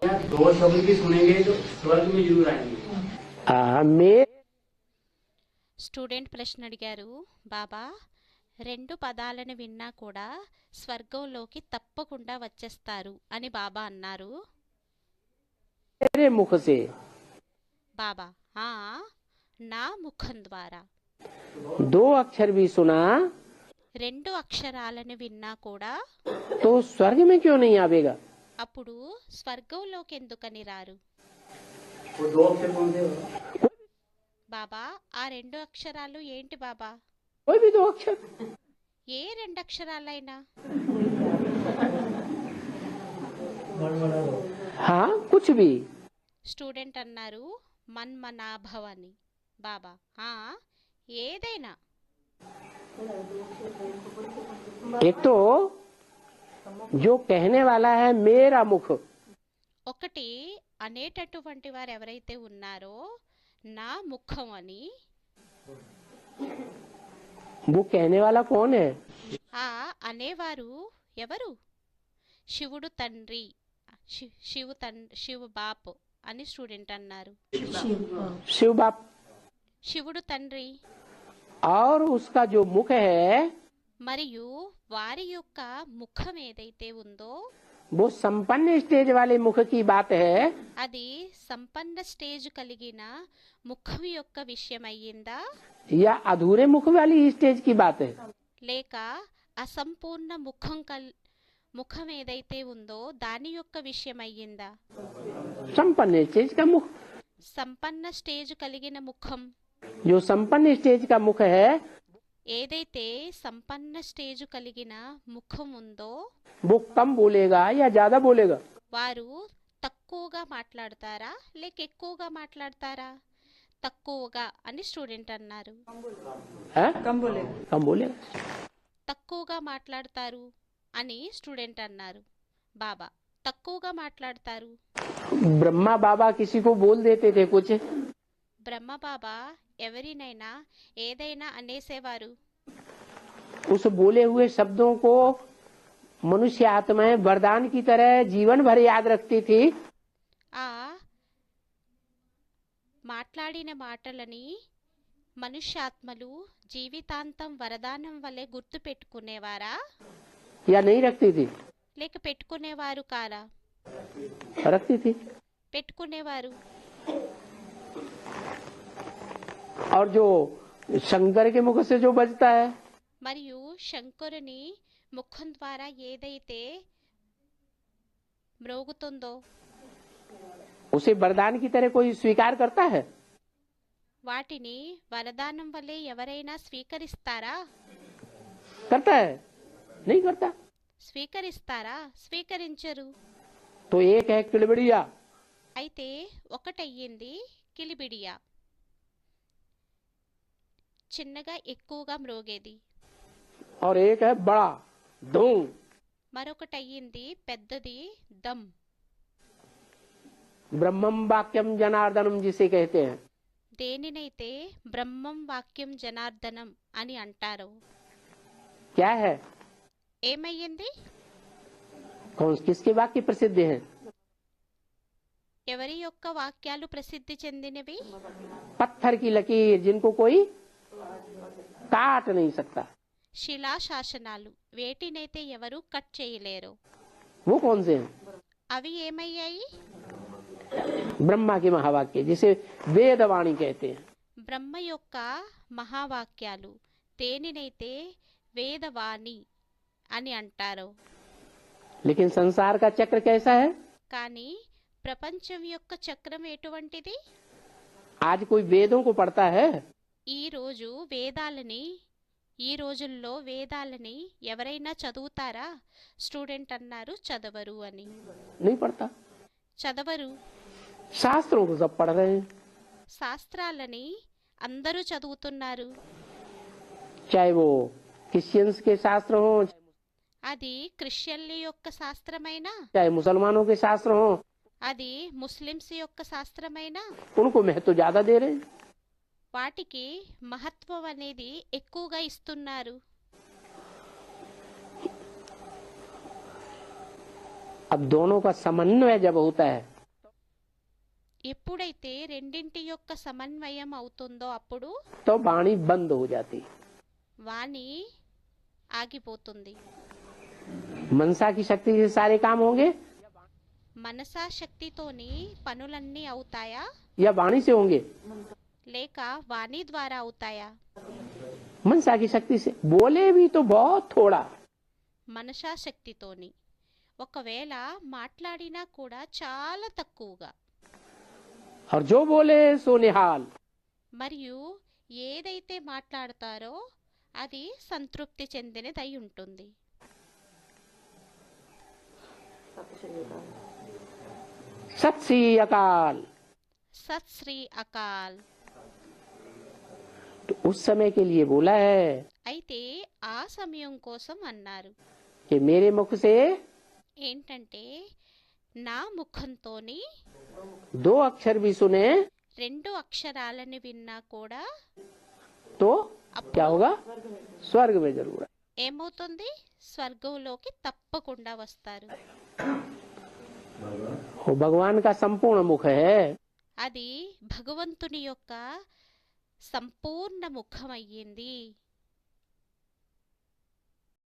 दो शब्द भी सुनेंगे तो स्वर्ग में जरूर आएंगे। मैं స్టూడెంట్ ప్రశ్న అడిగారు, బాబా రెండు పదాలను విన్నా కూడా స్వర్గంలోకి తప్పకుండా వచ్చేస్తారు అని బాబా అన్నారు. तेरे मुख से బాబా ఆ నా ముఖం ద్వారా. दो अक्षर भी सुना రెండు అక్షరాలను విన్నా కూడా तो स्वर्ग में क्यों नहीं आवेगा? అప్పుడు స్వర్గంలోకి ఎందుకని రారు? वो दो अक्षर कौन से? బాబా ఆ రెండు అక్షరాలు ఏంటి బాబా? कोई भी दो अक्षर। ఏ రెండు అక్షరాలైనా? हाँ कुछ भी। స్టూడెంట్ అన్నారు, మన్మనాభవ్ అని. బాబా ఆ ఏదైనా. एक तो जो कहने वाला है मेरा मुख, ఒకటి అనేటటువంటి వారు ఎవరైతే ఉన్నారో నా ముఖం అని. वो कहने वाला कौन है? ఆ అనేవారు ఎవరు? శివుడు తండ్రి, శివ బాప్ అని స్టూడెంట్ అన్నారు. शिव बाप। శివుడు తండ్రి और उसका जो मुख है మరియు వారి యొక్క ముఖం ఏదైతే ఉందో वो संपन्न स्टेज वाले मुख की बात है అది సంపన్న స్టేజ్ కలిగిన ముఖం యొక్క విషయం అయ్యిందా, या अधूरे मुख वाली स्टेज की बात है? లేక అసంపూర్ణ ముఖం ఏదైతే ఉందో దాని యొక్క విషయం అయ్యిందా? संपन्न स्टेज का मुख। సంపన్న స్టేజ్ కలిగిన ముఖం. जो संपन्न स्टेज का मुख है ఏదైతే సంపన్న స్టేజ్ కలిగిన ముఖం ఉందో वो कम बोलेगा या ज्यादा बोलेगा? వారు తక్కువగా మాట్లాడతారా లేక ఎక్కువగా మాట్లాడతారా? తక్కువగా అని స్టూడెంట్ అన్నారు. है? कम बोलेगा। తక్కువగా మాట్లాడతారు అని స్టూడెంట్ అన్నారు. బాబా తక్కువగా మాట్లాడతారు. ब्रह्मा बाबा किसी को बोल देते थे कुछ, బ్రహ్మ బాబా ఎవరినైనా ఏదైనా అనేసేవారు. उस बोले हुए शब्दों को मनुष्य आत्माएं वरदान की तरह जीवन भर याद रखती थी। ఆ మాట్లాడిన మాటలని మనుష్యాత్మలు జీవితాంతం వరదానం వలె గుర్తు పెట్టుకునేవారా या नहीं रखती थी? లేక పెట్టుకునేవారు కారా? रखती थी। పెట్టుకునేవారు. और जो शंकर के मुख से जो बजता है మరియు శంకరుని ముఖం ద్వారా ఏదైతే మ్రోగుతుందో उसे वरदान की तरह कोई स्वीकार करता है? వాటిని వరదానం వలె ఎవరైనా స్వీకరిస్తారా? करता है? नहीं करता। స్వీకరిస్తారా? స్వీకరించరు. तो एक है किड़बिड़िया, అయితే ఒకటయ్యింది కిలిబిడియా, చిన్నగా ఎక్కువగా మ్రోగేది. और एक है बड़ा धूम। మరొకటయ్యింది పెద్దది దమ్. ब्रह्मम वाक्यम जनार्दनम जिसे कहते हैं। దేనినైతే బ్రహ్మం వాక్యం జనార్దనం అని అంటారో क्या है? ఏమయ్యింది? कौन किसके वाक्य प्रसिद्ध हैं? ఎవరి యొక్క వాక్యాలు ప్రసిద్ధి చెందినవి? पत्थर की लकीर जिनको कोई काट नहीं सकता। శిలా శాసనాలు, వేటినైతే ఎవరు కట్ చేయలేరు. वो कौन से हैं? అవి ఏమయ్యాయి? ब्रह्मा के महावाक्य जिसे वेदवाणी कहते हैं। బ్రహ్మ యొక్క మహావాక్యాలు, దేనినైతే వేదవాణి అని అంటారో. लेकिन संसार का चक्र कैसा है? కానీ ప్రపంచం యొక్క చక్రం ఎటువంటిది? आज कोई वेदों को पढ़ता है? ఈ రోజుల్లో వేదాలని ఎవరైనా చదువుతారా? స్టూడెంట్ అన్నారు చదవరు అని. नहीं पढ़ता। చదవరు. शास्त्रों को सब पढ़ रहे हैं, శాస్త్రాలని అందరూ చదువుతున్నారు. चाहे वो क्रिश्चियंस के शास्त्र हो, అది క్రిస్టియన్ల యొక్క శాస్త్రమైనా, चाहे मुसलमानों के शास्त्र हो, అది ముస్లిమ్స్ యొక్క శాస్త్రమైనా उनको महत्व ज्यादा दे रहे हैं। వాటికి మహత్వం అనేది ఎక్కువగా ఇస్తున్నారు. अब दोनों का समन्वय जब होता है ఎప్పుడైతే రెండింటి యొక్క సమన్వయం అవుతుందో అప్పుడు तो वाणी बंद हो जाती। వాణి ఆగిపోతుంది। मनसा की शक्ति से सारे काम होंगे మనసా శక్తితోని పనులన్నీ అవుతాయా या वाणी से होंगे? లేక వాణి ద్వారా అవుతాయా? मनसा की शक्ति से। बोले भी तो बहुत थोड़ा, మనసా శక్తితోని ఒకవేళ మాట్లాడినా కూడా చాలా తక్కువగా, और जो बोले सो निहाल। మరియు ఏదైతే మాట్లాడతారో అది సంతృప్తి చెందినదై ఉంటుంది। सत श्री अकाल। సత్ శ్రీ అకాల్। तो उस समय के लिए बोला है అయితే ఆ సమయం కోసం అన్నారు कि मेरे मुख से ఏంటంటే నా ముఖంతోని 2 अक्षर भी सुने రెండు అక్షరాలని విన్నా కూడా तो क्या होगा? स्वर्ग में जरूर है। ఏమవుతుంది? స్వర్గంలోకి తప్పకుండా వస్తారు। वो भगवान का संपूर्ण मुख है। అది భగవంతుని యొక్క సంపూర్ణ ముఖం అయ్యింది।